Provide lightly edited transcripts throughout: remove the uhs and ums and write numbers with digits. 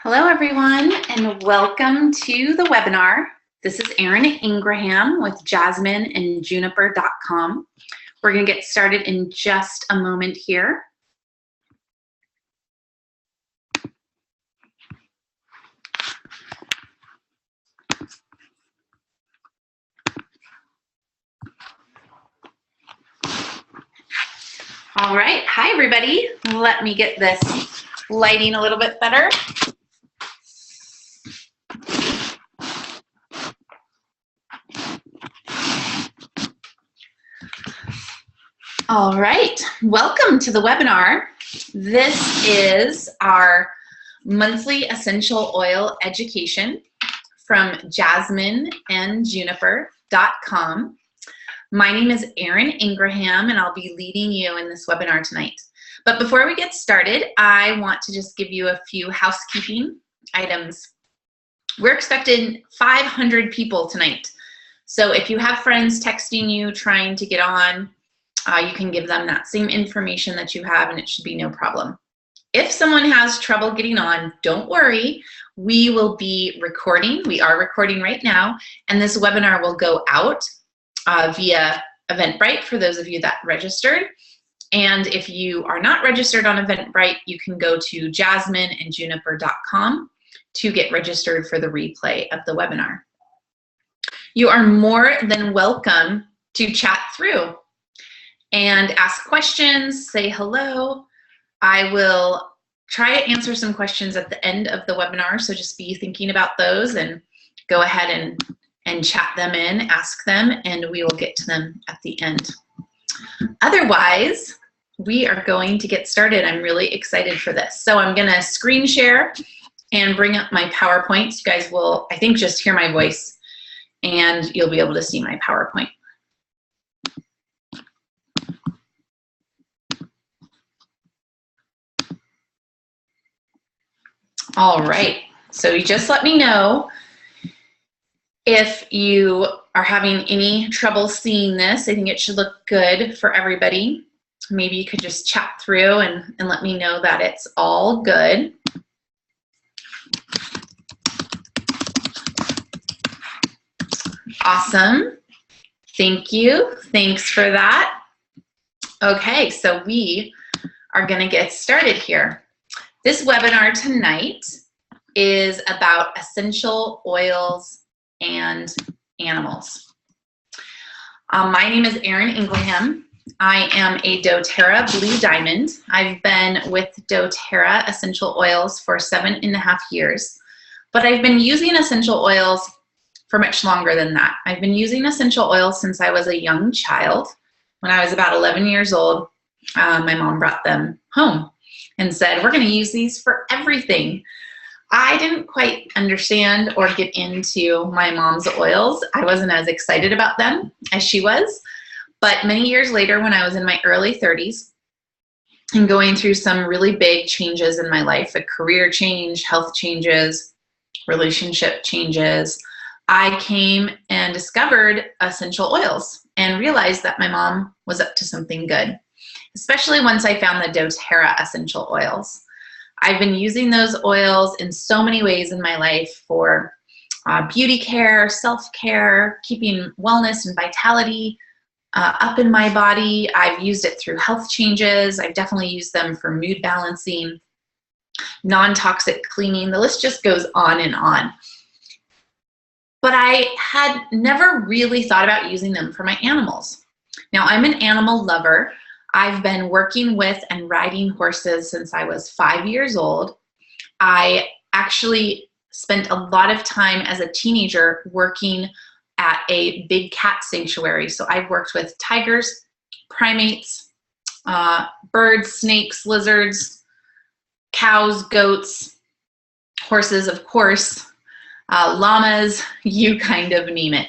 Hello, everyone, and welcome to the webinar. This is Arin Ingraham with jasmineandjuniper.com. We're going to get started in just a moment here. All right. Hi, everybody. Let me get this lighting a little bit better. All right, welcome to the webinar. This is our monthly essential oil education from jasmineandjuniper.com. My name is Arin Ingraham, and I'll be leading you in this webinar tonight. But before we get started, I want to just give you a few housekeeping items. We're expecting 500 people tonight. So if you have friends texting you, trying to get on, you can give them that same information that you have, and it should be no problem. If someone has trouble getting on, don't worry. We will be recording. We are recording right now, and this webinar will go out via Eventbrite for those of you that registered. And if you are not registered on Eventbrite, you can go to jasmineandjuniper.com to get registered for the replay of the webinar. You are more than welcome to chat through and ask questions, say hello. I will try to answer some questions at the end of the webinar, so just be thinking about those and go ahead and chat them in, ask them, and we will get to them at the end. Otherwise, we are going to get started. I'm really excited for this. So I'm gonna screen share and bring up my PowerPoint. You guys will, I think, just hear my voice and you'll be able to see my PowerPoint. All right, so you just let me know if you are having any trouble seeing this. I think it should look good for everybody. Maybe you could just chat through and let me know that it's all good. Awesome, thank you, thanks for that. Okay, so we are gonna get started here. This webinar tonight is about essential oils and animals. My name is Arin Ingraham. I am a doTERRA Blue Diamond. I've been with doTERRA Essential Oils for 7.5 years, but I've been using essential oils for much longer than that. I've been using essential oils since I was a young child. When I was about 11 years old, my mom brought them home and said, we're gonna use these for everything. I didn't quite understand or get into my mom's oils. I wasn't as excited about them as she was. But many years later, when I was in my early 30s and going through some really big changes in my life, a career change, health changes, relationship changes, I came and discovered essential oils and realized that my mom was up to something good, especially once I found the doTERRA essential oils. I've been using those oils in so many ways in my life for beauty care, self-care, keeping wellness and vitality up in my body. I've used it through health changes. I've definitely used them for mood balancing, non-toxic cleaning. The list just goes on and on. But I had never really thought about using them for my animals. Now, I'm an animal lover. I've been working with and riding horses since I was 5 years old. I actually spent a lot of time as a teenager working at a big cat sanctuary. So I've worked with tigers, primates, birds, snakes, lizards, cows, goats, horses, of course, llamas, you kind of name it.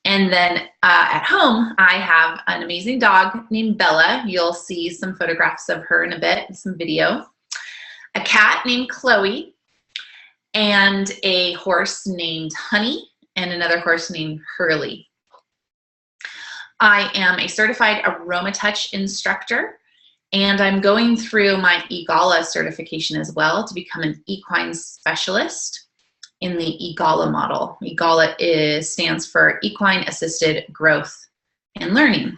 And then at home, I have an amazing dog named Bella. You'll see some photographs of her in a bit, some video. A cat named Chloe, and a horse named Honey, and another horse named Hurley. I am a certified Aroma Touch instructor, And I'm going through my EGALA certification as well to become an equine specialist in the EGALA model. EGALA stands for Equine Assisted Growth and Learning.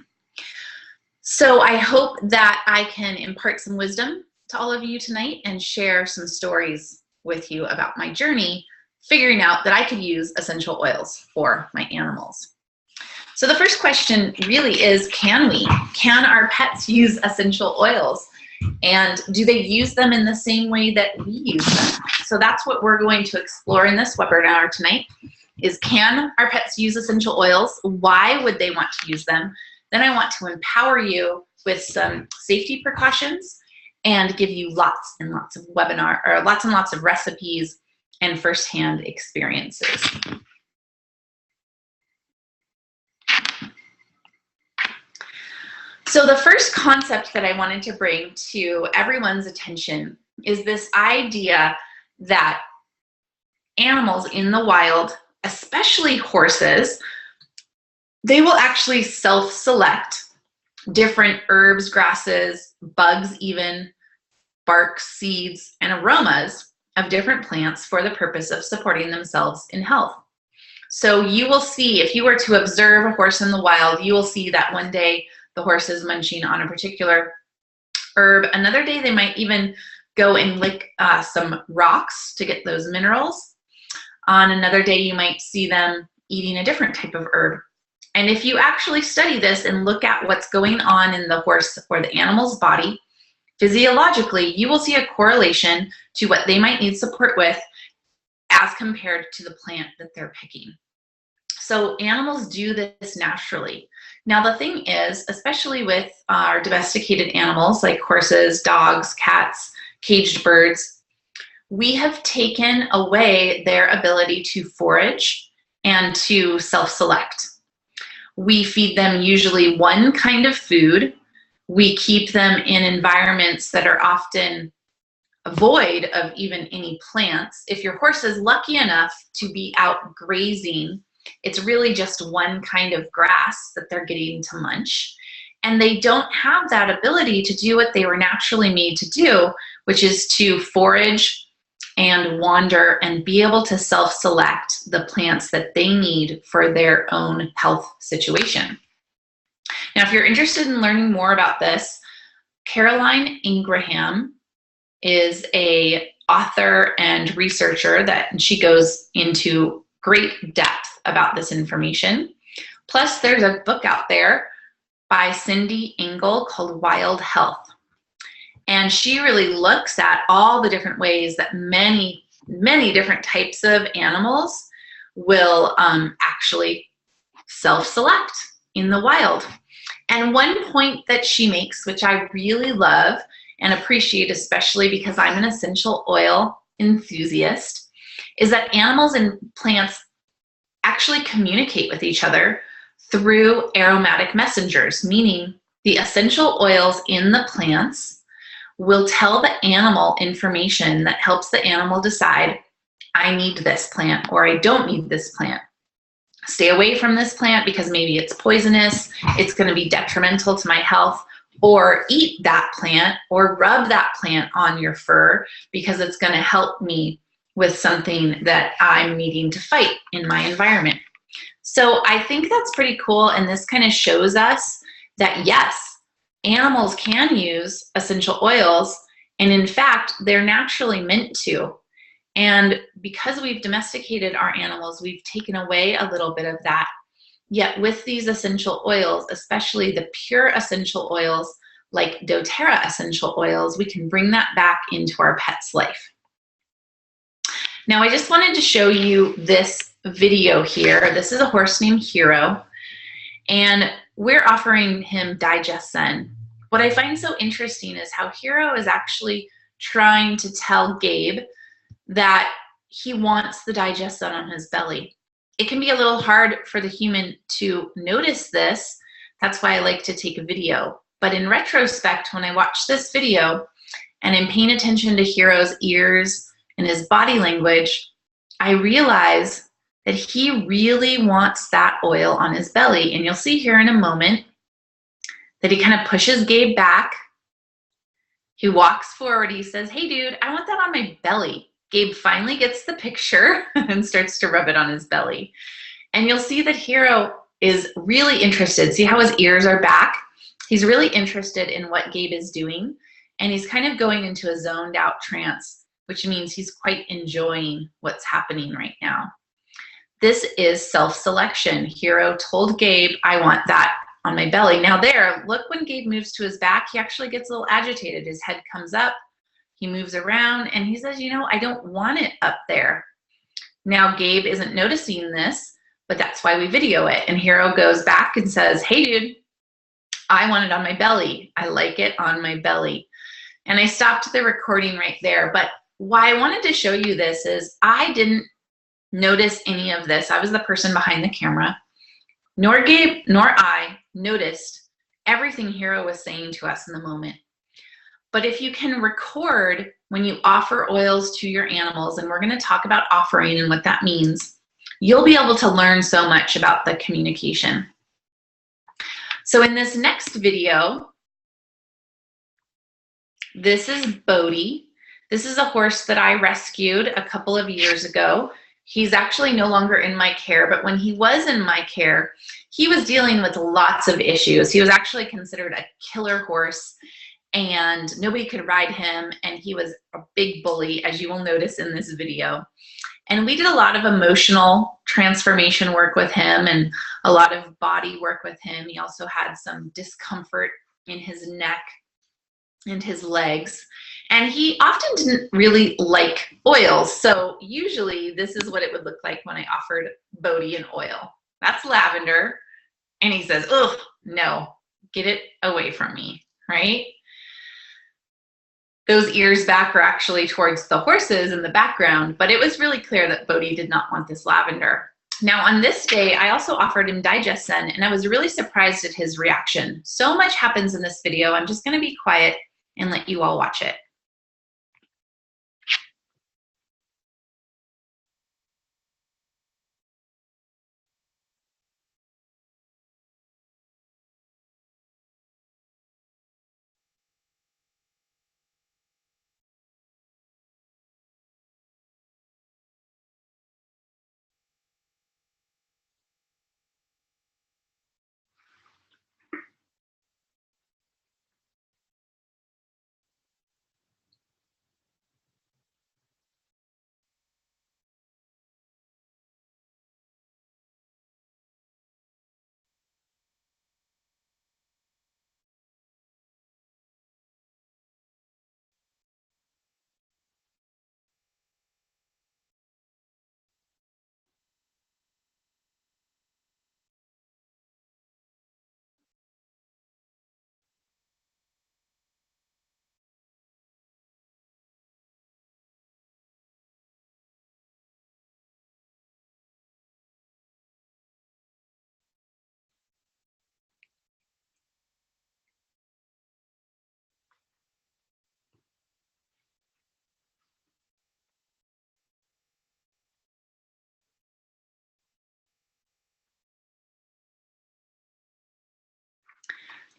So I hope that I can impart some wisdom to all of you tonight and share some stories with you about my journey figuring out that I could use essential oils for my animals. So the first question really is, can our pets use essential oils? And do they use them in the same way that we use them? So that's what we're going to explore in this webinar tonight, is can our pets use essential oils? Why would they want to use them? Then I want to empower you with some safety precautions and give you lots and lots of lots and lots of recipes and firsthand experiences. So the first concept that I wanted to bring to everyone's attention is this idea that animals in the wild, especially horses, they will actually self-select different herbs, grasses, bugs even, bark, seeds, and aromas of different plants for the purpose of supporting themselves in health. So you will see, if you were to observe a horse in the wild, you will see that one day the horse is munching on a particular herb. Another day they might even go and lick some rocks to get those minerals. On another day you might see them eating a different type of herb. And if you actually study this and look at what's going on in the horse or the animal's body, physiologically, you will see a correlation to what they might need support with as compared to the plant that they're picking. So animals do this naturally. Now the thing is, especially with our domesticated animals like horses, dogs, cats, caged birds, we have taken away their ability to forage and to self-select. We feed them usually one kind of food. We keep them in environments that are often void of even any plants. If your horse is lucky enough to be out grazing, it's really just one kind of grass that they're getting to munch. And they don't have that ability to do what they were naturally made to do, which is to forage and wander and be able to self-select the plants that they need for their own health situation. Now, if you're interested in learning more about this, Caroline Ingraham is an author and researcher and she goes into great depth about this information. Plus, there's a book out there by Cindy Engel called Wild Health. And she really looks at all the different ways that many different types of animals will actually self-select in the wild. And one point that she makes, which I really love and appreciate, especially because I'm an essential oil enthusiast, is that animals and plants actually communicate with each other through aromatic messengers, meaning the essential oils in the plants will tell the animal information that helps the animal decide, I need this plant or I don't need this plant. Stay away from this plant because maybe it's poisonous, it's going to be detrimental to my health, or eat that plant or rub that plant on your fur because it's going to help me with something that I'm needing to fight in my environment. So I think that's pretty cool, and this kind of shows us that yes, animals can use essential oils, and in fact, they're naturally meant to. And because we've domesticated our animals, we've taken away a little bit of that. Yet with these essential oils, especially the pure essential oils like doTERRA essential oils, we can bring that back into our pet's life. Now, I just wanted to show you this video here. This is a horse named Hero, and we're offering him DIGESTIVE. What I find so interesting is how Hero is actually trying to tell Gabe that he wants the DIGESTIVE on his belly. It can be a little hard for the human to notice this. That's why I like to take a video. But in retrospect, when I watch this video and I'm paying attention to Hero's ears and his body language, I realize that he really wants that oil on his belly. And you'll see here in a moment that he kind of pushes Gabe back He walks forward. He says, hey, dude, I want that on my belly. Gabe finally gets the picture and starts to rub it on his belly. And you'll see that Hero is really interested. See how his ears are back? He's really interested in what Gabe is doing. And he's kind of going into a zoned out trance, which means he's quite enjoying what's happening right now. This is self-selection. Hero told Gabe, I want that on my belly. Now there, look when Gabe moves to his back, he actually gets a little agitated. His head comes up, he moves around, and he says, you know, I don't want it up there. Now Gabe isn't noticing this, but that's why we video it. And Hero goes back and says, hey dude, I want it on my belly. I like it on my belly. And I stopped the recording right there. But why I wanted to show you this is I didn't notice any of this. I was the person behind the camera. Nor Gabe nor I noticed everything Hero was saying to us in the moment. But if you can record when you offer oils to your animals, and we're going to talk about offering and what that means, you'll be able to learn so much about the communication. So in this next video, this is BODHI. This is a horse that I rescued a couple of years ago. He's actually no longer in my care, but when he was in my care, he was dealing with lots of issues. He was actually considered a killer horse, and nobody could ride him, and he was a big bully, as you will notice in this video. And we did a lot of emotional transformation work with him and a lot of body work with him. He also had some discomfort in his neck and his legs. And he often didn't really like oils. So usually this is what it would look like when I offered BODHI an oil. That's lavender. And he says, ugh, no, get it away from me, right? Those ears back are actually towards the horses in the background, but it was really clear that BODHI did not want this lavender. Now on this day, I also offered him DIGESTIVE, and I was really surprised at his reaction. So much happens in this video. I'm just gonna be quiet and let you all watch it.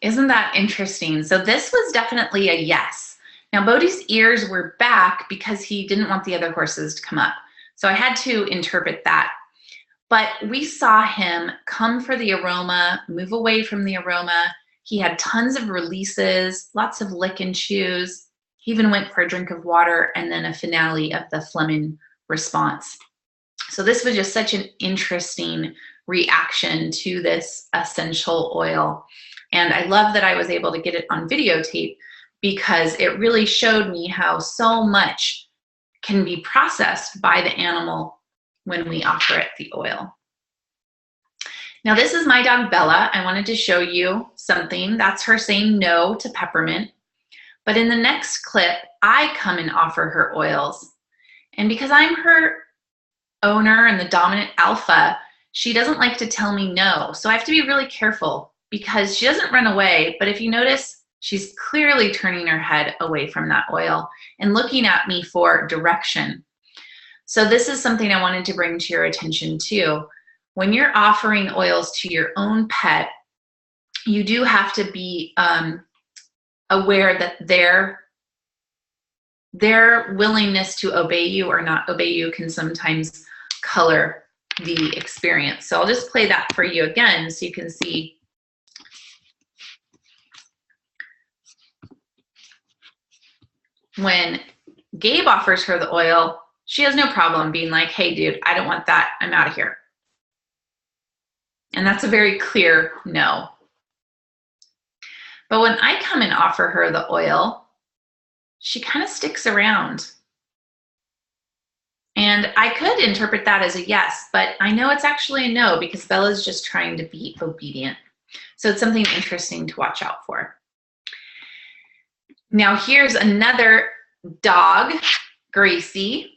Isn't that interesting? So this was definitely a yes. Now BODHI's ears were back because he didn't want the other horses to come up. So I had to interpret that. But we saw him come for the aroma, move away from the aroma. He had tons of releases, lots of lick and chews. He even went for a drink of water and then a finale of the Fleming response. So this was just such an interesting reaction to this essential oil. And I love that I was able to get it on videotape because it really showed me how so much can be processed by the animal when we offer it the oil. Now this is my dog Bella. I wanted to show you something. That's her saying no to peppermint. But in the next clip, I come and offer her oils. And because I'm her owner and the dominant alpha, she doesn't like to tell me no. So I have to be really careful because she doesn't run away. But if you notice, she's clearly turning her head away from that oil and looking at me for direction. So this is something I wanted to bring to your attention too. When you're offering oils to your own pet, you do have to be aware that their their willingness to obey you or not obey you can sometimes color the experience. So I'll just play that for you again so you can see. When Gabe offers her the oil, she has no problem being like, hey, dude, I don't want that. I'm out of here. And that's a very clear no. But when I come and offer her the oil, she kind of sticks around. And I could interpret that as a yes, but I know it's actually a no because Bella's just trying to be obedient. So it's something interesting to watch out for. Now here's another dog, Gracie,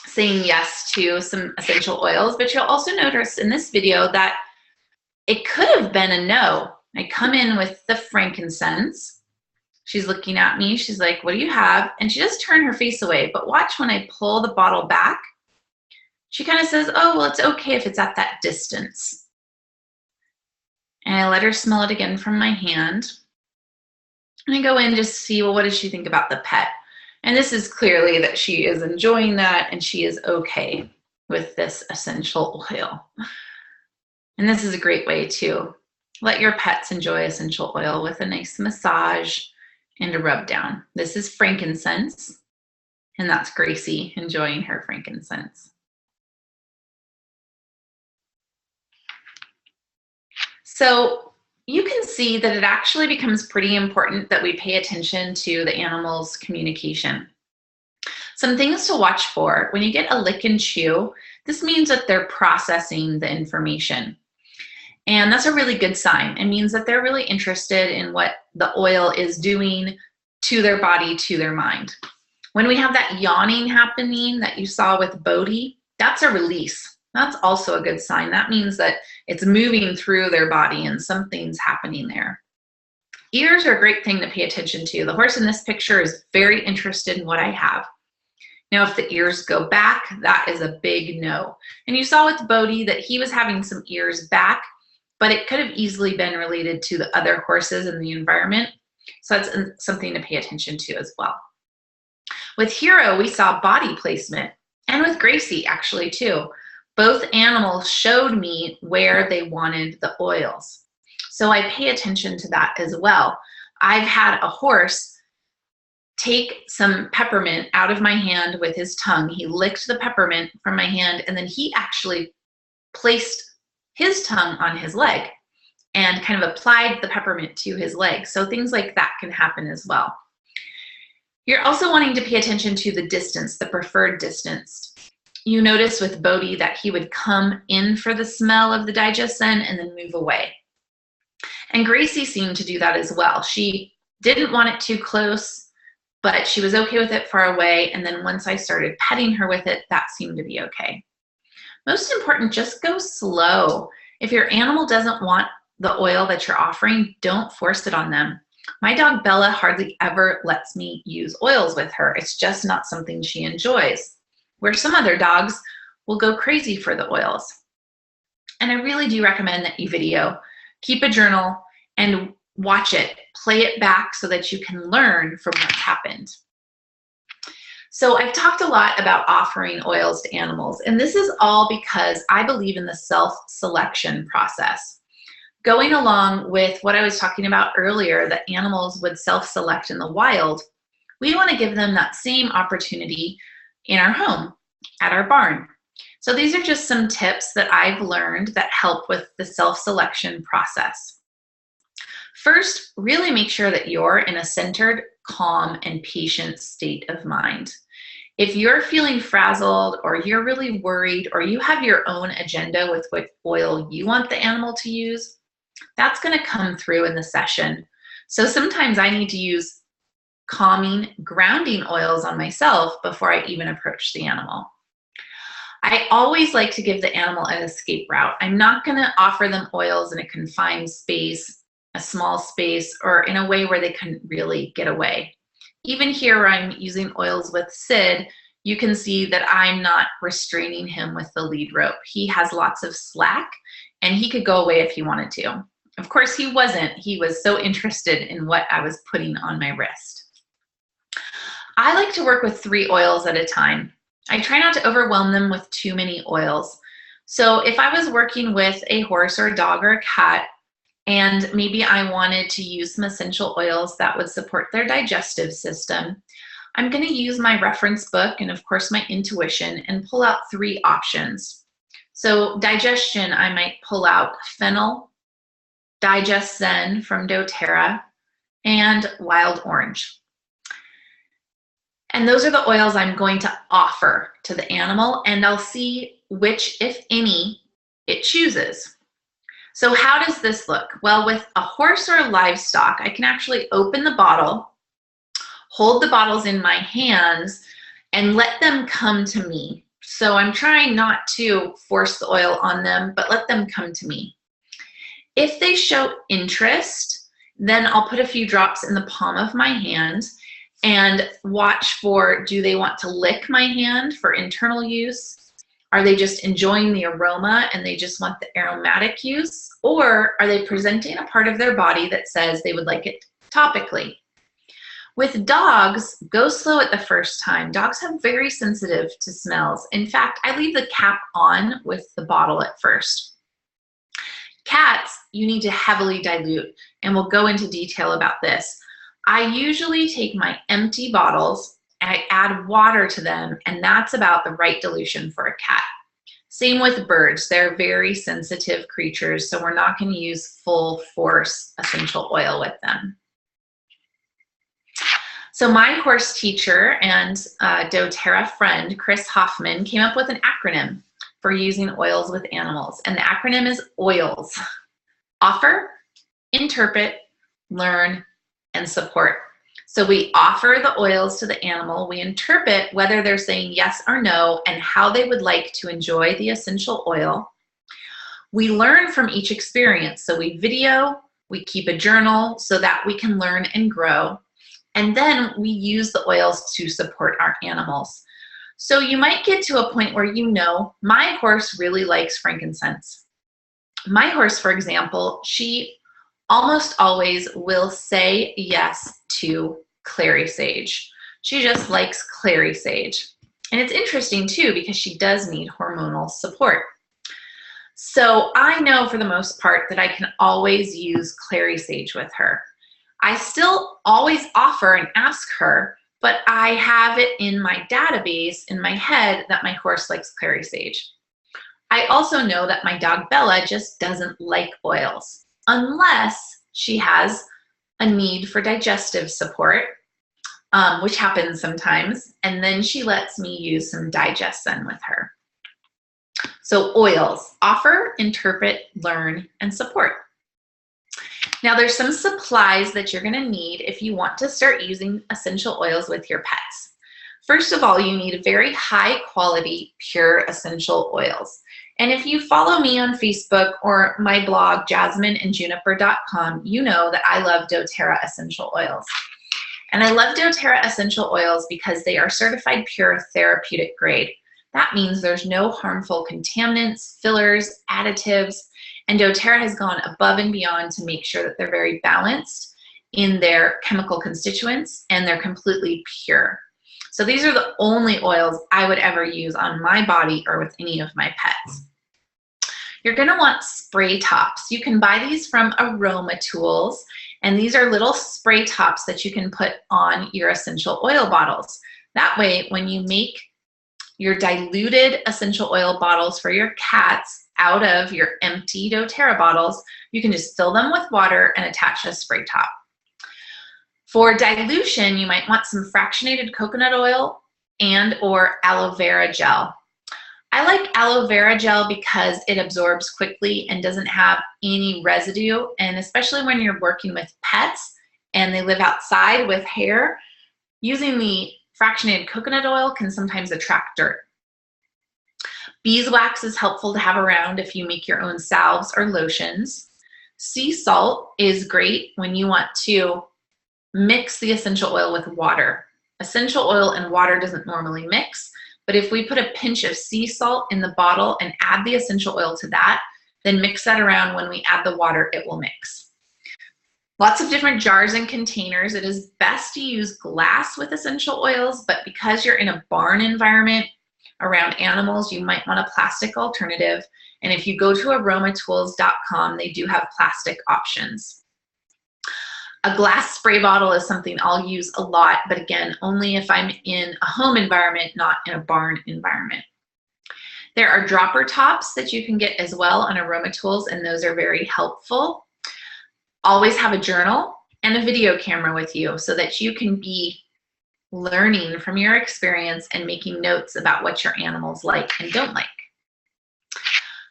saying yes to some essential oils, but you'll also notice in this video that it could have been a no. I come in with the frankincense. She's looking at me. She's like, what do you have? And she just turned her face away. But watch when I pull the bottle back, she kind of says, oh, well, it's okay if it's at that distance. And I let her smell it again from my hand. And I go in just to see, well, what does she think about the pet? And this is clearly that she is enjoying that and she is okay with this essential oil. And this is a great way to let your pets enjoy essential oil with a nice massage and a rub down. This is frankincense, and that's Gracie enjoying her frankincense. So you can see that it actually becomes pretty important that we pay attention to the animal's communication. Some things to watch for. When you get a lick and chew, this means that they're processing the information. And that's a really good sign. It means that they're really interested in what the oil is doing to their body, to their mind. When we have that yawning happening that you saw with BODHI, that's a release. That's also a good sign. That means that it's moving through their body and something's happening there. Ears are a great thing to pay attention to. The horse in this picture is very interested in what I have. Now, if the ears go back, that is a big no. And you saw with BODHI that he was having some ears back, but it could have easily been related to the other horses in the environment. So that's something to pay attention to as well. With Hero, we saw body placement, and with Gracie actually too. Both animals showed me where they wanted the oils. So I pay attention to that as well. I've had a horse take some peppermint out of my hand with his tongue. He licked the peppermint from my hand, and then he actually placed his tongue on his leg and kind of applied the peppermint to his leg. So things like that can happen as well. You're also wanting to pay attention to the distance, the preferred distance. You notice with BODHI that he would come in for the smell of the DIGESTIVE and then move away. And Gracie seemed to do that as well. She didn't want it too close, but she was okay with it far away. And then once I started petting her with it, that seemed to be okay. Most important, just go slow. If your animal doesn't want the oil that you're offering, don't force it on them. My dog Bella hardly ever lets me use oils with her. It's just not something she enjoys. Where some other dogs will go crazy for the oils. And I really do recommend that you video, keep a journal, and watch it, play it back so that you can learn from what's happened. So I've talked a lot about offering oils to animals, and this is all because I believe in the self-selection process. Going along with what I was talking about earlier, that animals would self-select in the wild, we want to give them that same opportunity in our home, at our barn. So these are just some tips that I've learned that help with the self-selection process. First, really make sure that you're in a centered, calm, and patient state of mind. If you're feeling frazzled, or you're really worried, or you have your own agenda with what oil you want the animal to use, that's going to come through in the session. So sometimes I need to use calming, grounding oils on myself before I even approach the animal. I always like to give the animal an escape route. I'm not going to offer them oils in a confined space, a small space, or in a way where they couldn't really get away. Even here where I'm using oils with Sid, you can see that I'm not restraining him with the lead rope. He has lots of slack, and he could go away if he wanted to. Of course, he wasn't. He was so interested in what I was putting on my wrist. I like to work with 3 oils at a time. I try not to overwhelm them with too many oils. So if I was working with a horse or a dog or a cat, and maybe I wanted to use some essential oils that would support their digestive system, I'm going to use my reference book and of course my intuition and pull out 3 options. So digestion, I might pull out fennel, Digest Zen from doTERRA, and wild orange. And those are the oils I'm going to offer to the animal, and I'll see which, if any, it chooses. So how does this look? Well, with a horse or a livestock, I can actually open the bottle, hold the bottles in my hands, and let them come to me. So I'm trying not to force the oil on them, but let them come to me. If they show interest, then I'll put a few drops in the palm of my hand and watch for, do they want to lick my hand for internal use? Are they just enjoying the aroma and they just want the aromatic use? Or are they presenting a part of their body that says they would like it topically? With dogs, go slow at the first time. Dogs have very sensitive to smells. In fact, I leave the cap on with the bottle at first. Cats, you need to heavily dilute, and we'll go into detail about this. I usually take my empty bottles and I add water to them, and that's about the right dilution for a cat. Same with birds. They're very sensitive creatures, so we're not going to use full force essential oil with them. So my horse teacher and doTERRA friend, Chris Hoffman, came up with an acronym for using oils with animals, and the acronym is OILS. Offer, interpret, learn, and support. So we offer the oils to the animal, we interpret whether they're saying yes or no and how they would like to enjoy the essential oil. We learn from each experience. So we video, we keep a journal so that we can learn and grow. And then we use the oils to support our animals. So you might get to a point where you know, my horse really likes frankincense. My horse, for example, she almost always will say yes to clary sage. She just likes clary sage. And it's interesting too, because she does need hormonal support. So I know for the most part that I can always use clary sage with her. I still always offer and ask her, but I have it in my database in my head that my horse likes clary sage. I also know that my dog Bella just doesn't like oils, unless she has a need for digestive support, which happens sometimes, and then she lets me use some DIGESTIVE with her. So oils, offer, interpret, learn, and support. Now there's some supplies that you're gonna need if you want to start using essential oils with your pets. First of all, you need very high quality, pure essential oils. And if you follow me on Facebook or my blog, jasmineandjuniper.com, you know that I love doTERRA essential oils. And I love doTERRA essential oils because they are certified pure therapeutic grade. That means there's no harmful contaminants, fillers, additives, and doTERRA has gone above and beyond to make sure that they're very balanced in their chemical constituents and they're completely pure. So these are the only oils I would ever use on my body or with any of my pets. You're gonna want spray tops. You can buy these from Aroma Tools, and these are little spray tops that you can put on your essential oil bottles. That way, when you make your diluted essential oil bottles for your cats out of your empty doTERRA bottles, you can just fill them with water and attach a spray top. For dilution, you might want some fractionated coconut oil and or aloe vera gel. I like aloe vera gel because it absorbs quickly and doesn't have any residue, and especially when you're working with pets and they live outside with hair, using the fractionated coconut oil can sometimes attract dirt. Beeswax is helpful to have around if you make your own salves or lotions. Sea salt is great when you want to mix the essential oil with water. Essential oil and water doesn't normally mix, but if we put a pinch of sea salt in the bottle and add the essential oil to that, then mix that around when we add the water, it will mix. Lots of different jars and containers. It is best to use glass with essential oils, but because you're in a barn environment around animals, you might want a plastic alternative. And if you go to aromatools.com, they do have plastic options. A glass spray bottle is something I'll use a lot, but again, only if I'm in a home environment, not in a barn environment. There are dropper tops that you can get as well on AromaTools, and those are very helpful. Always have a journal and a video camera with you so that you can be learning from your experience and making notes about what your animals like and don't like.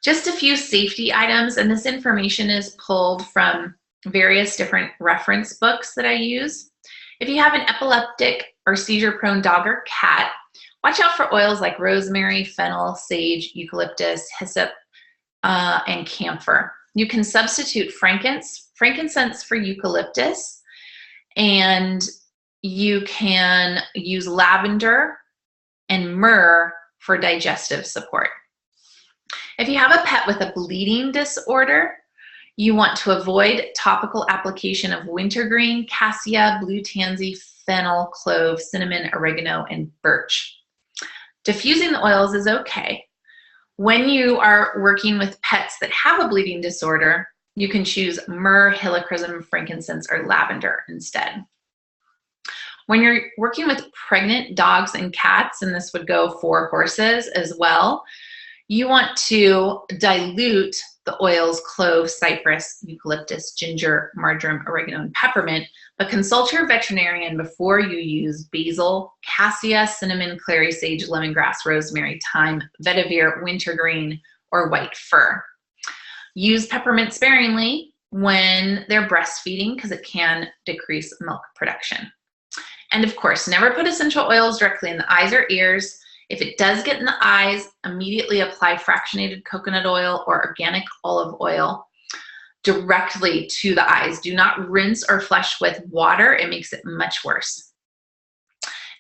Just a few safety items, and this information is pulled from various different reference books that I use. If you have an epileptic or seizure-prone dog or cat, watch out for oils like rosemary, fennel, sage, eucalyptus, hyssop, and camphor. You can substitute frankincense for eucalyptus, and you can use lavender and myrrh for digestive support. If you have a pet with a bleeding disorder, you want to avoid topical application of wintergreen, cassia, blue tansy, fennel, clove, cinnamon, oregano, and birch. Diffusing the oils is okay. When you are working with pets that have a bleeding disorder, you can choose myrrh, helichrysum, frankincense, or lavender instead. When you're working with pregnant dogs and cats, and this would go for horses as well, you want to dilute the oils clove, cypress, eucalyptus, ginger, marjoram, oregano, and peppermint, but consult your veterinarian before you use basil, cassia, cinnamon, clary sage, lemongrass, rosemary, thyme, vetiver, wintergreen, or white fir. Use peppermint sparingly when they're breastfeeding because it can decrease milk production. And of course, never put essential oils directly in the eyes or ears. If it does get in the eyes, immediately apply fractionated coconut oil or organic olive oil directly to the eyes. Do not rinse or flush with water. It makes it much worse.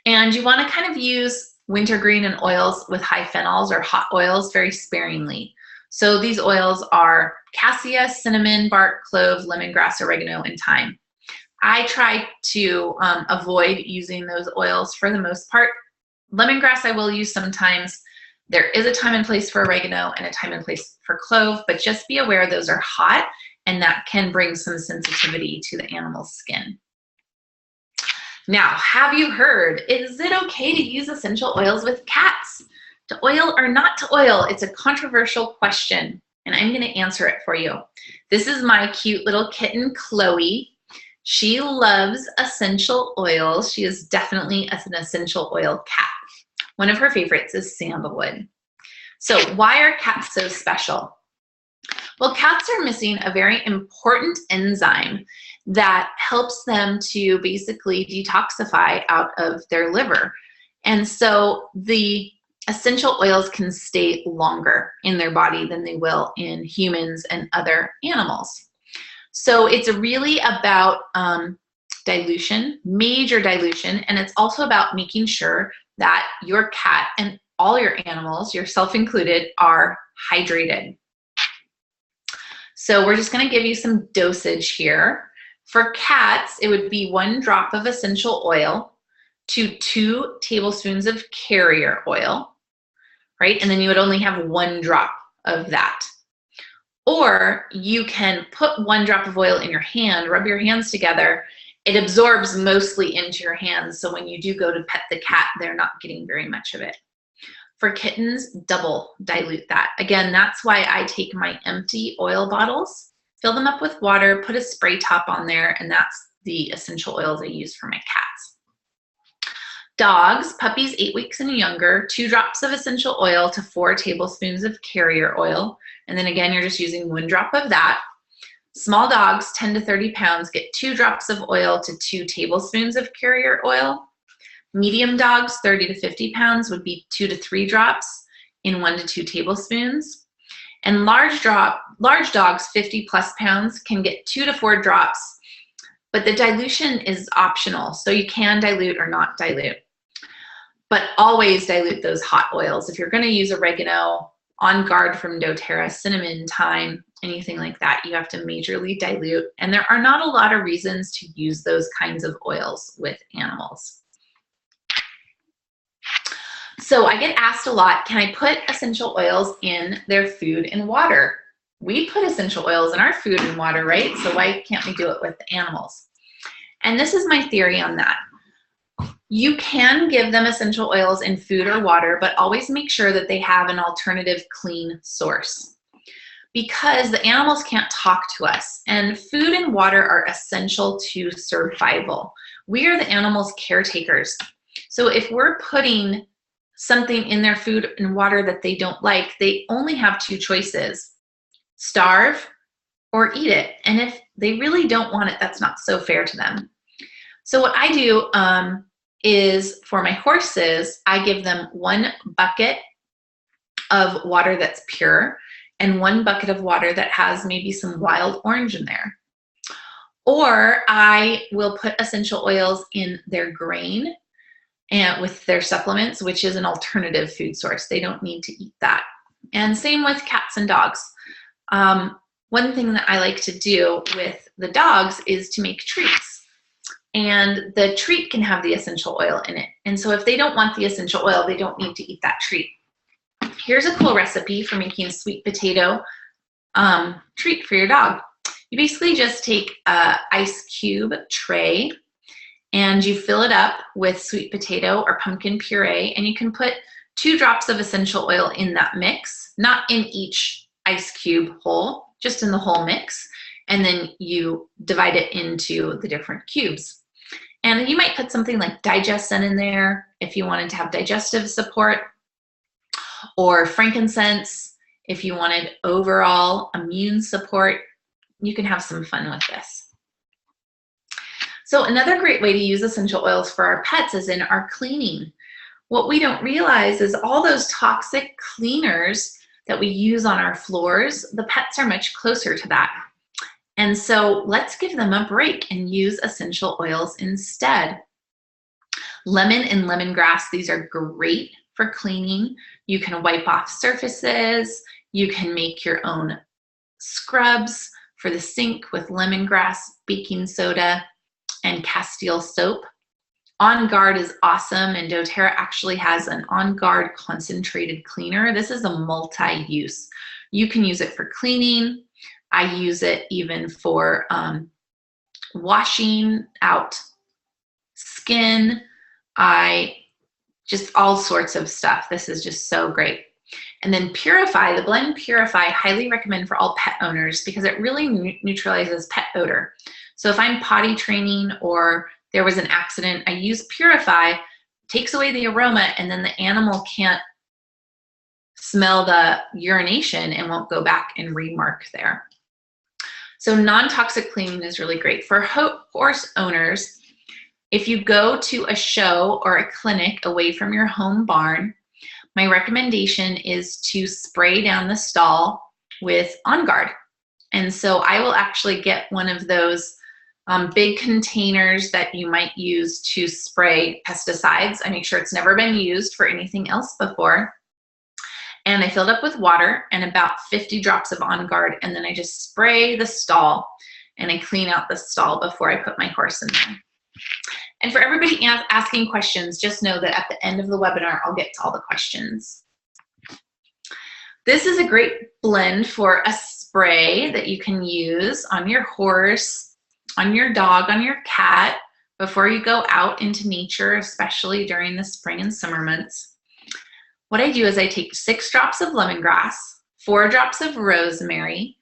And you want to kind of use wintergreen and oils with high phenols or hot oils very sparingly. So these oils are cassia, cinnamon, bark, clove, lemongrass, oregano, and thyme. I try to avoid using those oils for the most part. Lemongrass I will use sometimes. There is a time and place for oregano and a time and place for clove, but just be aware those are hot and that can bring some sensitivity to the animal's skin. Now, have you heard, is it okay to use essential oils with cats? To oil or not to oil? It's a controversial question, and I'm going to answer it for you. This is my cute little kitten, Chloe. She loves essential oils. She is definitely an essential oil cat. One of her favorites is sandalwood. So why are cats so special? Well, cats are missing a very important enzyme that helps them to basically detoxify out of their liver. And so the essential oils can stay longer in their body than they will in humans and other animals. So it's really about dilution, major dilution, and it's also about making sure that your cat and all your animals, yourself included, are hydrated. So we're just going to give you some dosage here. For cats, it would be 1 drop of essential oil to 2 tablespoons of carrier oil, right? And then you would only have 1 drop of that. Or you can put 1 drop of oil in your hand, rub your hands together. It absorbs mostly into your hands, so when you do go to pet the cat, they're not getting very much of it. For kittens, double dilute that. Again, that's why I take my empty oil bottles, fill them up with water, put a spray top on there, and that's the essential oils I use for my cats. Dogs, puppies 8 weeks and younger, 2 drops of essential oil to 4 tablespoons of carrier oil. And then again, you're just using 1 drop of that. Small dogs, 10 to 30 pounds, get 2 drops of oil to 2 tablespoons of carrier oil. Medium dogs, 30 to 50 pounds, would be 2 to 3 drops in 1 to 2 tablespoons. And large dogs, 50 plus pounds, can get 2 to 4 drops, but the dilution is optional, so you can dilute or not dilute. But always dilute those hot oils. If you're going to use oregano On Guard from doTERRA, cinnamon, thyme, anything like that, you have to majorly dilute. And there are not a lot of reasons to use those kinds of oils with animals. So I get asked a lot, can I put essential oils in their food and water? We put essential oils in our food and water, right? So why can't we do it with the animals? And this is my theory on that. You can give them essential oils in food or water, but always make sure that they have an alternative clean source, because the animals can't talk to us, and food and water are essential to survival. We are the animals' caretakers. So if we're putting something in their food and water that they don't like, they only have two choices: starve or eat it. And if they really don't want it, that's not so fair to them. So what I do is, for my horses, I give them 1 bucket of water that's pure and 1 bucket of water that has maybe some wild orange in there. Or I will put essential oils in their grain and with their supplements, which is an alternative food source. They don't need to eat that. And same with cats and dogs. One thing that I like to do with the dogs is to make treats. And the treat can have the essential oil in it. And so if they don't want the essential oil, they don't need to eat that treat. Here's a cool recipe for making a sweet potato treat for your dog. You basically just take an ice cube tray and you fill it up with sweet potato or pumpkin puree, and you can put 2 drops of essential oil in that mix, not in each ice cube whole, just in the whole mix. And then you divide it into the different cubes. And you might put something like DIGESTION in there if you wanted to have digestive support, or frankincense if you wanted overall immune support. You can have some fun with this. So another great way to use essential oils for our pets is in our cleaning. What we don't realize is all those toxic cleaners that we use on our floors, the pets are much closer to that. And so let's give them a break and use essential oils instead. Lemon and lemongrass, these are great for cleaning. You can wipe off surfaces. You can make your own scrubs for the sink with lemongrass, baking soda, and Castile soap. On Guard is awesome, and doTERRA actually has an On Guard concentrated cleaner. This is a multi-use. You can use it for cleaning. I use it even for washing out skin. Just all sorts of stuff. This is just so great. And then Purify, the blend Purify, highly recommend for all pet owners because it really neutralizes pet odor. So if I'm potty training or there was an accident, I use Purify, takes away the aroma, and then the animal can't smell the urination and won't go back and remark there. So non-toxic cleaning is really great. For horse owners, if you go to a show or a clinic away from your home barn, my recommendation is to spray down the stall with On Guard. And so I will actually get one of those big containers that you might use to spray pesticides. I make sure it's never been used for anything else before. And I filled up with water and about 50 drops of On Guard, and then I just spray the stall and I clean out the stall before I put my horse in there. And for everybody asking questions, just know that at the end of the webinar, I'll get to all the questions. This is a great blend for a spray that you can use on your horse, on your dog, on your cat, before you go out into nature, especially during the spring and summer months. What I do is I take 6 drops of lemongrass, 4 drops of rosemary,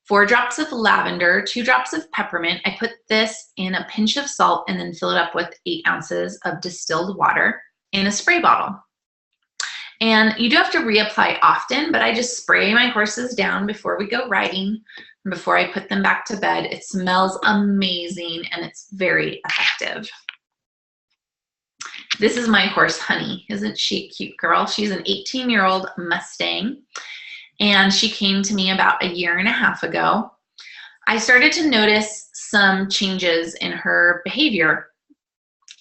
4 drops of lavender, 2 drops of peppermint. I put this in a pinch of salt and then fill it up with 8 ounces of distilled water in a spray bottle. And you do have to reapply often, but I just spray my horses down before we go riding and before I put them back to bed. It smells amazing and it's very effective. This is my horse, Honey. Isn't she a cute girl? She's an 18-year-old Mustang, and she came to me about 1.5 years ago. I started to notice some changes in her behavior,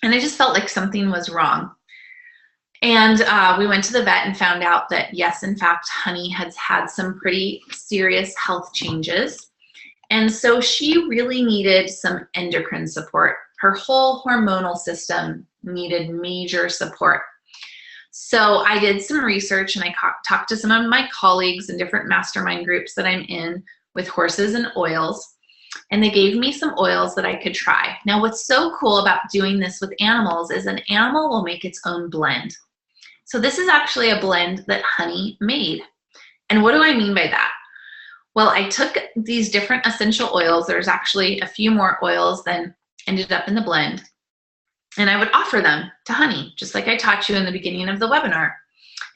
and I just felt like something was wrong. And we went to the vet and found out that, yes, in fact, Honey has had some pretty serious health changes. And so she really needed some endocrine support. Her whole hormonal system needed major support. So I did some research and I talked to some of my colleagues in different mastermind groups that I'm in with horses and oils. And they gave me some oils that I could try. Now, what's so cool about doing this with animals is an animal will make its own blend. So this is actually a blend that Honey made. And what do I mean by that? Well, I took these different essential oils. There's actually a few more oils than ended up in the blend. And I would offer them to Honey, just like I taught you in the beginning of the webinar.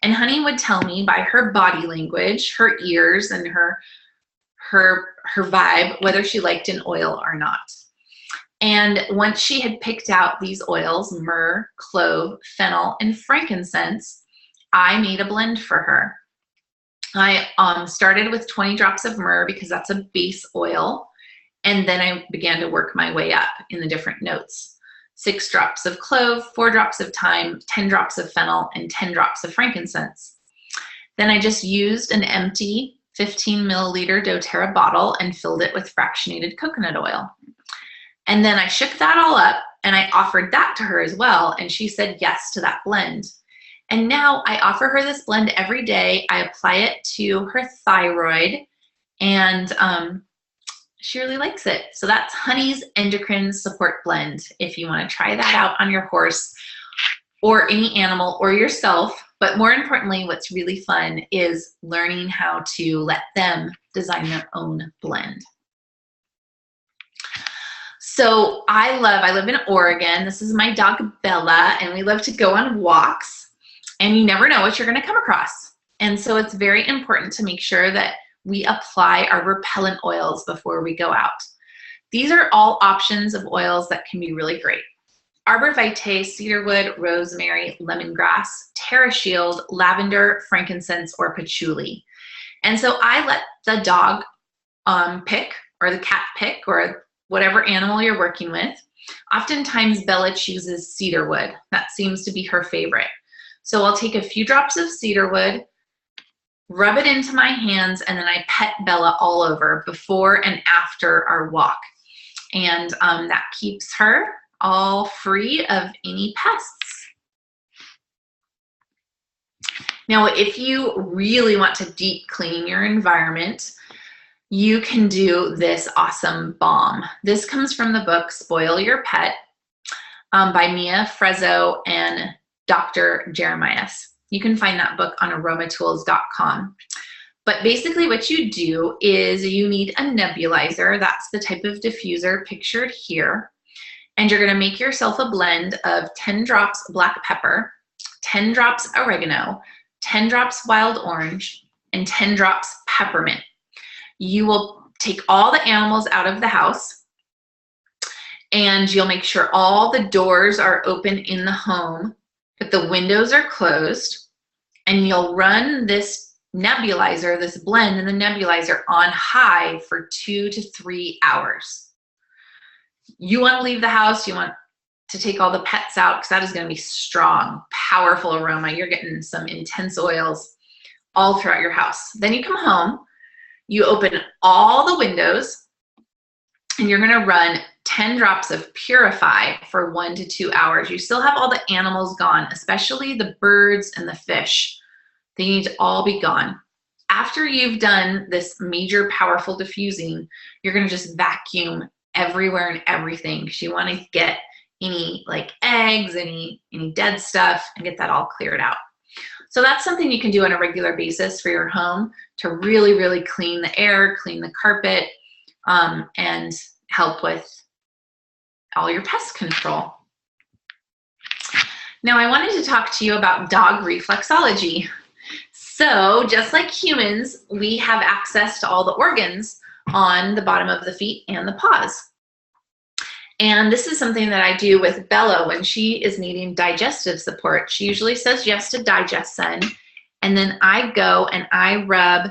And Honey would tell me by her body language, her ears, and her vibe, whether she liked an oil or not. And once she had picked out these oils, myrrh, clove, fennel, and frankincense, I made a blend for her. I started with 20 drops of myrrh because that's a base oil. And then I began to work my way up in the different notes. 6 drops of clove, 4 drops of thyme, 10 drops of fennel, and 10 drops of frankincense. Then I just used an empty 15 milliliter doTERRA bottle and filled it with fractionated coconut oil. And then I shook that all up and I offered that to her as well. And she said yes to that blend. And now I offer her this blend every day. I apply it to her thyroid and she really likes it. So that's Honey's Endocrine Support Blend. If you want to try that out on your horse or any animal or yourself. But more importantly, what's really fun is learning how to let them design their own blend. So I live in Oregon. This is my dog Bella, and we love to go on walks, and you never know what you're going to come across. And so it's very important to make sure that we apply our repellent oils before we go out. These are all options of oils that can be really great. Arbor Vitae, cedarwood, rosemary, lemongrass, TerraShield, lavender, frankincense, or patchouli. And so I let the dog pick, or the cat pick, or whatever animal you're working with. Oftentimes Bella chooses cedarwood. That seems to be her favorite. So I'll take a few drops of cedarwood, rub it into my hands, and then I pet Bella all over before and after our walk. And that keeps her all free of any pests. Now, if you really want to deep clean your environment, you can do this awesome balm. This comes from the book Spoil Your Pet by Mia Frezzo and Dr. Jeremias. You can find that book on aromatools.com. But basically what you do is you need a nebulizer. That's the type of diffuser pictured here. And you're gonna make yourself a blend of 10 drops black pepper, 10 drops oregano, 10 drops wild orange, and 10 drops peppermint. You will take all the animals out of the house and you'll make sure all the doors are open in the home, but the windows are closed, and you'll run this nebulizer, this blend in the nebulizer on high for 2 to 3 hours. You want to leave the house, you want to take all the pets out because that is going to be strong, powerful aroma. You're getting some intense oils all throughout your house. Then you come home, you open all the windows, and you're going to run 10 drops of Purify for 1 to 2 hours. You still have all the animals gone, especially the birds and the fish. They need to all be gone. After you've done this major powerful diffusing, you're going to just vacuum everywhere and everything because you want to get any like eggs, any dead stuff, and get that all cleared out. So that's something you can do on a regular basis for your home to really, really clean the air, clean the carpet, and help with all your pest control. Now I wanted to talk to you about dog reflexology. So just like humans, we have access to all the organs on the bottom of the feet and the paws. And this is something that I do with Bella when she is needing digestive support. She usually says yes to DIGESTIVE, and then I go and I rub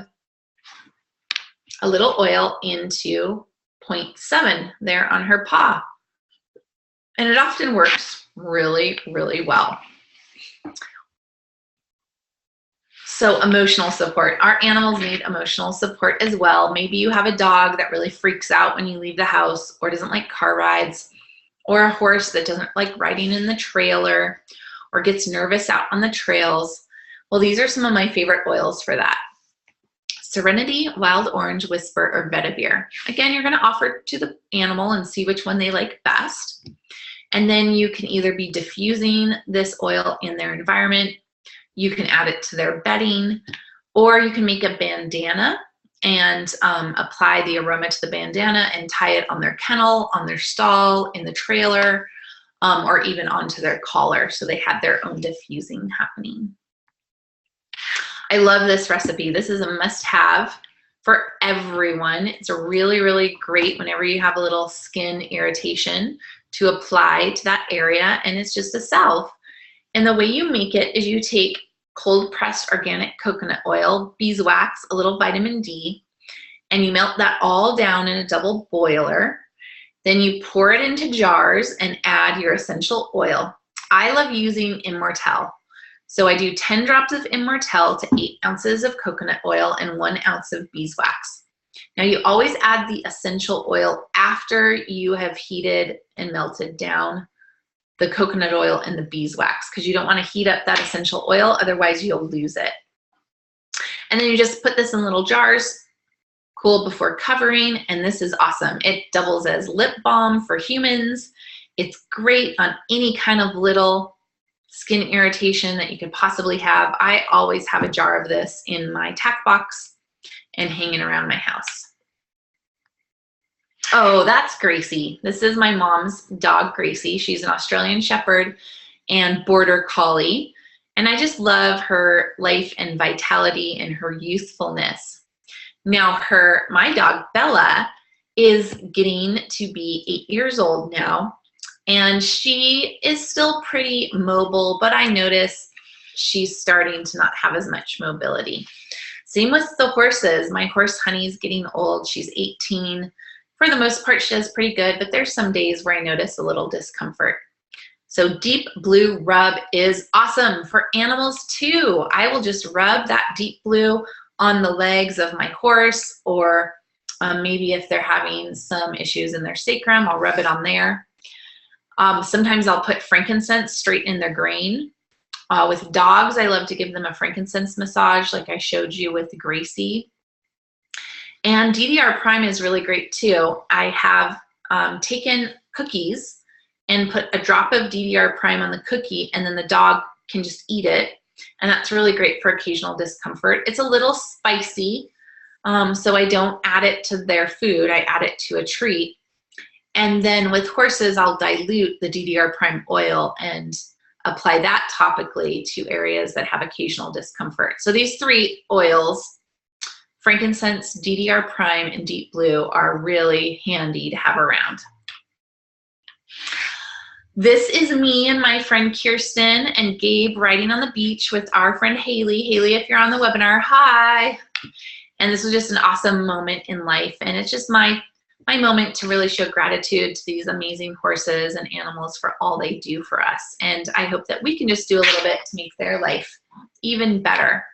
a little oil into 0.7 there on her paw. And it often works really, really well. So emotional support. Our animals need emotional support as well. Maybe you have a dog that really freaks out when you leave the house or doesn't like car rides, or a horse that doesn't like riding in the trailer or gets nervous out on the trails. Well, these are some of my favorite oils for that. Serenity, Wild Orange, Whisper, or Vetiver. Again, you're going to offer to the animal and see which one they like best. And then you can either be diffusing this oil in their environment, you can add it to their bedding, or you can make a bandana and apply the aroma to the bandana and tie it on their kennel, on their stall, in the trailer, or even onto their collar, so they have their own diffusing happening. I love this recipe. This is a must-have for everyone. It's a really, really great whenever you have a little skin irritation to apply to that area, and it's just a salve. And the way you make it is you take cold pressed organic coconut oil, beeswax, a little vitamin D, and you melt that all down in a double boiler. Then you pour it into jars and add your essential oil. I love using Immortelle. So I do 10 drops of Immortelle to 8 ounces of coconut oil and 1 ounce of beeswax. Now you always add the essential oil after you have heated and melted down the coconut oil and the beeswax, because you don't want to heat up that essential oil, otherwise you'll lose it. And then you just put this in little jars, cool before covering, and this is awesome. It doubles as lip balm for humans. It's great on any kind of little skin irritation that you could possibly have. I always have a jar of this in my tack box and hanging around my house. Oh, that's Gracie. This is my mom's dog, Gracie. She's an Australian Shepherd and Border Collie. And I just love her life and vitality and her youthfulness. Now my dog, Bella, is getting to be 8 years old now. And she is still pretty mobile, but I notice she's starting to not have as much mobility. Same with the horses. My horse Honey's getting old. She's 18. For the most part, she does pretty good, but there's some days where I notice a little discomfort. So Deep Blue Rub is awesome for animals too. I will just rub that Deep Blue on the legs of my horse, or maybe if they're having some issues in their sacrum, I'll rub it on there. Sometimes I'll put frankincense straight in their grain. With dogs, I love to give them a frankincense massage like I showed you with Gracie. And DDR Prime is really great too. I have taken cookies and put a drop of DDR Prime on the cookie, and then the dog can just eat it. And that's really great for occasional discomfort. It's a little spicy, so I don't add it to their food. I add it to a treat. And then with horses, I'll dilute the DDR Prime oil and apply that topically to areas that have occasional discomfort. So these 3 oils, frankincense, DDR Prime, and Deep Blue, are really handy to have around. This is me and my friend Kirsten and Gabe riding on the beach with our friend Haley. Haley, if you're on the webinar, hi. And this was just an awesome moment in life. And it's just my moment to really show gratitude to these amazing horses and animals for all they do for us. And I hope that we can just do a little bit to make their life even better.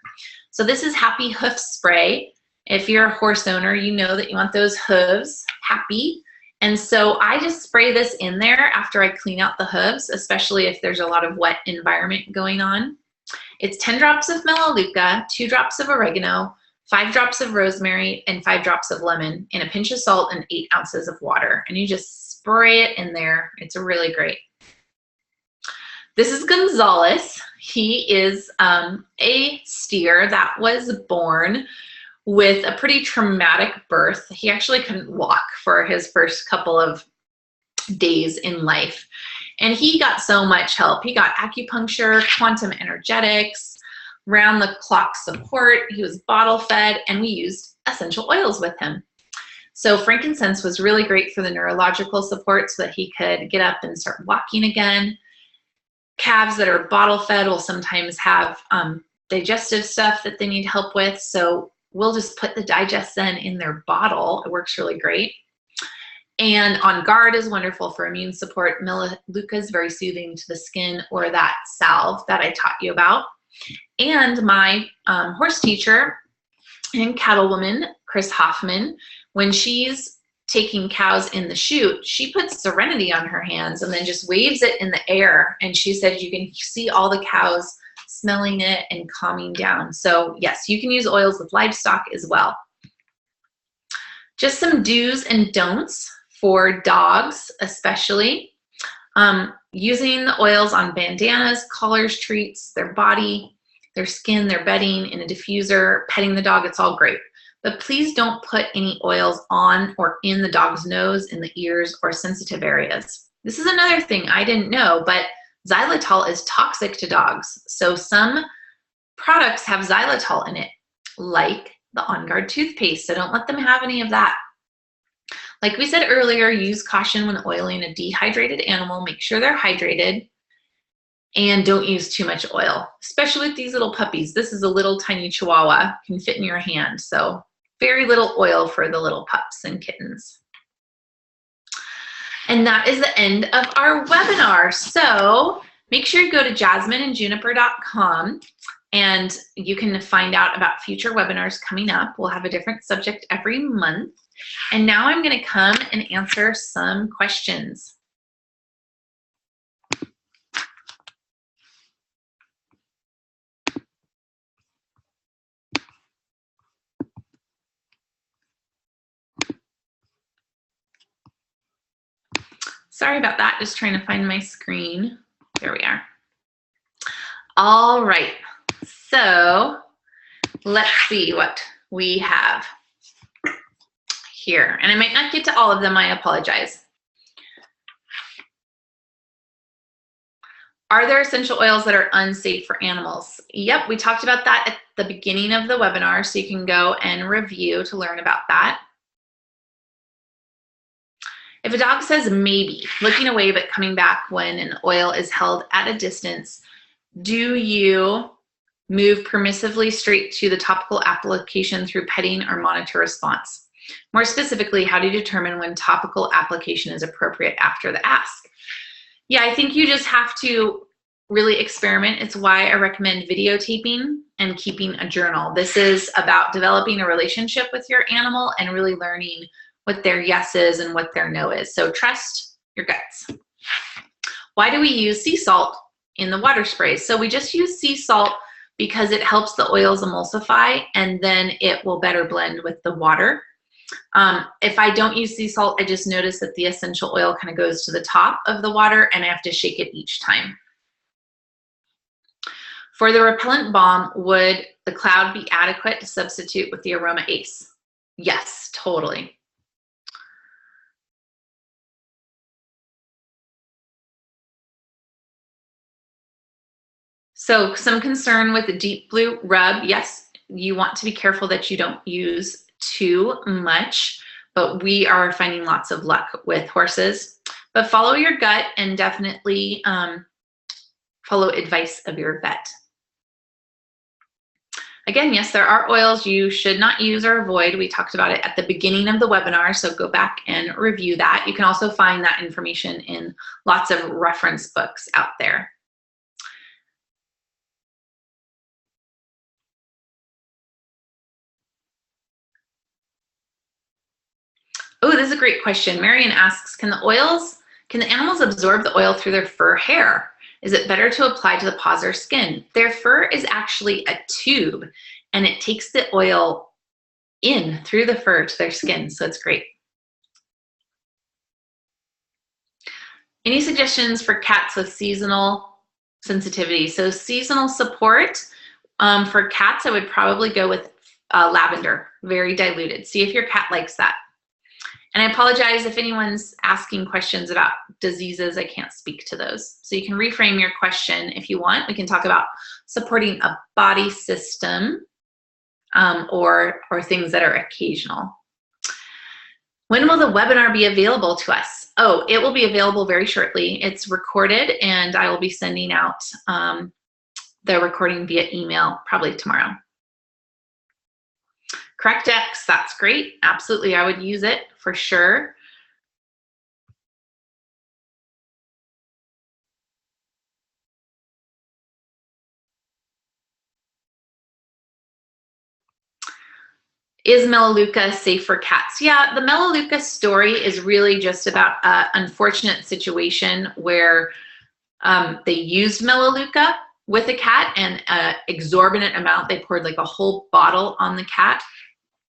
So this is Happy Hoof Spray. If you're a horse owner, you know that you want those hooves happy. And so I just spray this in there after I clean out the hooves, especially if there's a lot of wet environment going on. It's 10 drops of melaleuca, 2 drops of oregano, 5 drops of rosemary, and 5 drops of lemon, and a pinch of salt and 8 ounces of water. And you just spray it in there. It's really great. This is Gonzales. He is a steer that was born with a pretty traumatic birth. He actually couldn't walk for his first couple of days in life. And he got so much help. He got acupuncture, quantum energetics, round-the-clock support. He was bottle fed, and we used essential oils with him. So frankincense was really great for the neurological support so that he could get up and start walking again. Calves that are bottle fed will sometimes have digestive stuff that they need help with. So we'll just put the DIGESTIVE in their bottle. It works really great. And On Guard is wonderful for immune support. Melaleuca is very soothing to the skin, or that salve that I taught you about. And my horse teacher and cattlewoman, Chris Hoffman, when she's taking cows in the chute, she puts Serenity on her hands and then just waves it in the air. And she said you can see all the cows smelling it and calming down. So yes, you can use oils with livestock as well. Just some do's and don'ts for dogs, especially. Using the oils on bandanas, collars, treats, their body, their skin, their bedding, in a diffuser, petting the dog, it's all great. But please don't put any oils on or in the dog's nose, in the ears, or sensitive areas. This is another thing I didn't know, but xylitol is toxic to dogs. So some products have xylitol in it, like the On Guard toothpaste. So don't let them have any of that. Like we said earlier, use caution when oiling a dehydrated animal. Make sure they're hydrated. And don't use too much oil, especially with these little puppies. This is a little tiny Chihuahua, can fit in your hand. So very little oil for the little pups and kittens. And that is the end of our webinar. So make sure you go to jasmineandjuniper.com and you can find out about future webinars coming up. We'll have a different subject every month. And now I'm going to come and answer some questions. Sorry about that, just trying to find my screen. There we are. All right, so let's see what we have here. And I might not get to all of them, I apologize. Are there essential oils that are unsafe for animals? Yep, we talked about that at the beginning of the webinar, so you can go and review to learn about that. If a dog says maybe, looking away but coming back when an oil is held at a distance, do you move permissively straight to the topical application through petting or monitor response? More specifically, how do you determine when topical application is appropriate after the ask? Yeah, I think you just have to really experiment. It's why I recommend videotaping and keeping a journal. This is about developing a relationship with your animal and really learning what their yes is and what their no is. So trust your guts. Why do we use sea salt in the water sprays? So we just use sea salt because it helps the oils emulsify and then it will better blend with the water. If I don't use sea salt, I just notice that the essential oil kind of goes to the top of the water and I have to shake it each time. For the repellent balm, would the cloud be adequate to substitute with the Aroma Ace? Yes, totally. So some concern with the deep blue rub. Yes, you want to be careful that you don't use too much, but we are finding lots of luck with horses. But follow your gut and definitely follow advice of your vet. Again, yes, there are oils you should not use or avoid. We talked about it at the beginning of the webinar, so go back and review that. You can also find that information in lots of reference books out there. Oh, this is a great question. Marion asks, can the animals absorb the oil through their fur hair? Is it better to apply to the paws or skin? Their fur is actually a tube and it takes the oil in through the fur to their skin, so it's great. Any suggestions for cats with seasonal sensitivity? So seasonal support for cats, I would probably go with lavender, very diluted. See if your cat likes that. And I apologize if anyone's asking questions about diseases, I can't speak to those. So you can reframe your question if you want. We can talk about supporting a body system or things that are occasional. When will the webinar be available to us? Oh, it will be available very shortly. It's recorded and I will be sending out the recording via email probably tomorrow. Correct X, that's great. Absolutely, I would use it for sure. Is Melaleuca safe for cats? Yeah, the Melaleuca story is really just about an unfortunate situation where they used Melaleuca with a cat, and an exorbitant amount. They poured like a whole bottle on the cat.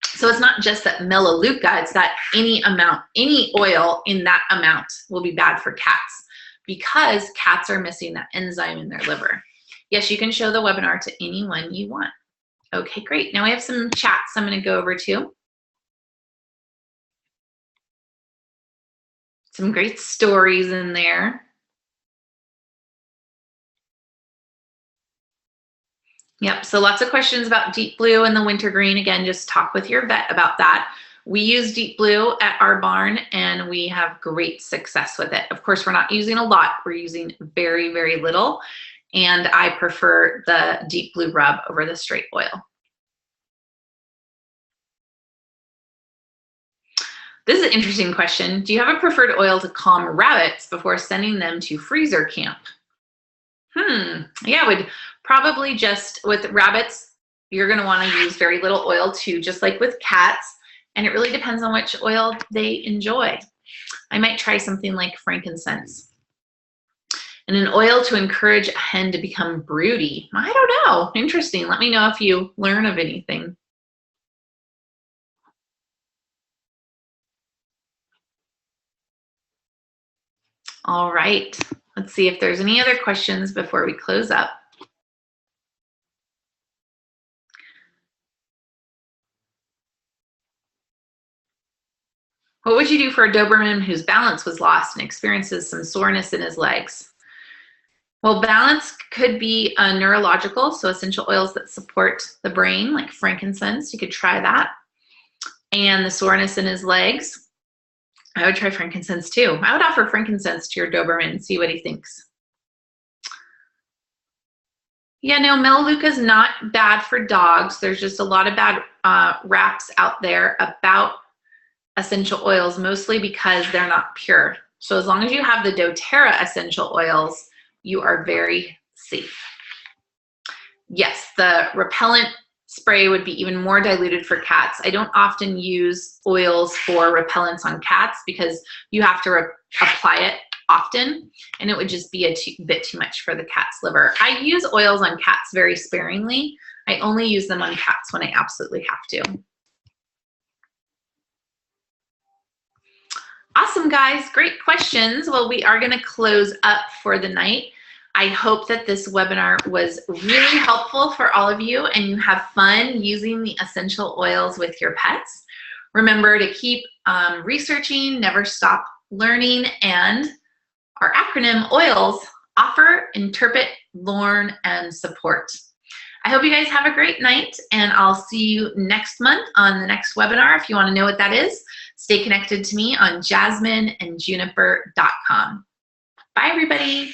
So it's not just that Melaleuca, it's that any amount, any oil in that amount will be bad for cats because cats are missing that enzyme in their liver. Yes, you can show the webinar to anyone you want. Okay, great. Now we have some chats I'm going to go over to. Some great stories in there. Yep, so lots of questions about deep blue and the wintergreen. Again, just talk with your vet about that. We use deep blue at our barn and we have great success with it. Of course, we're not using a lot. We're using very, very little. And I prefer the deep blue rub over the straight oil. This is an interesting question. Do you have a preferred oil to calm rabbits before sending them to freezer camp? Yeah, I would probably just, with rabbits, you're going to want to use very little oil too, just like with cats. And it really depends on which oil they enjoy. I might try something like frankincense. And an oil to encourage a hen to become broody. I don't know. Interesting. Let me know if you learn of anything. All right. Let's see if there's any other questions before we close up. What would you do for a Doberman whose balance was lost and experiences some soreness in his legs? Well, balance could be neurological, so essential oils that support the brain, like frankincense. You could try that. And the soreness in his legs, I would try frankincense too. I would offer frankincense to your Doberman and see what he thinks. Yeah, no, Melaleuca is not bad for dogs. There's just a lot of bad raps out there about essential oils, mostly because they're not pure. So as long as you have the doTERRA essential oils, you are very safe. Yes, the repellent spray would be even more diluted for cats. I don't often use oils for repellents on cats because you have to apply it often, and it would just be a bit too much for the cat's liver. I use oils on cats very sparingly. I only use them on cats when I absolutely have to. Awesome, guys. Great questions. Well, we are going to close up for the night. I hope that this webinar was really helpful for all of you and you have fun using the essential oils with your pets. Remember to keep researching, never stop learning, and our acronym OILS: offer, interpret, learn, and support. I hope you guys have a great night, and I'll see you next month on the next webinar. If you want to know what that is, stay connected to me on jasmineandjuniper.com. Bye, everybody.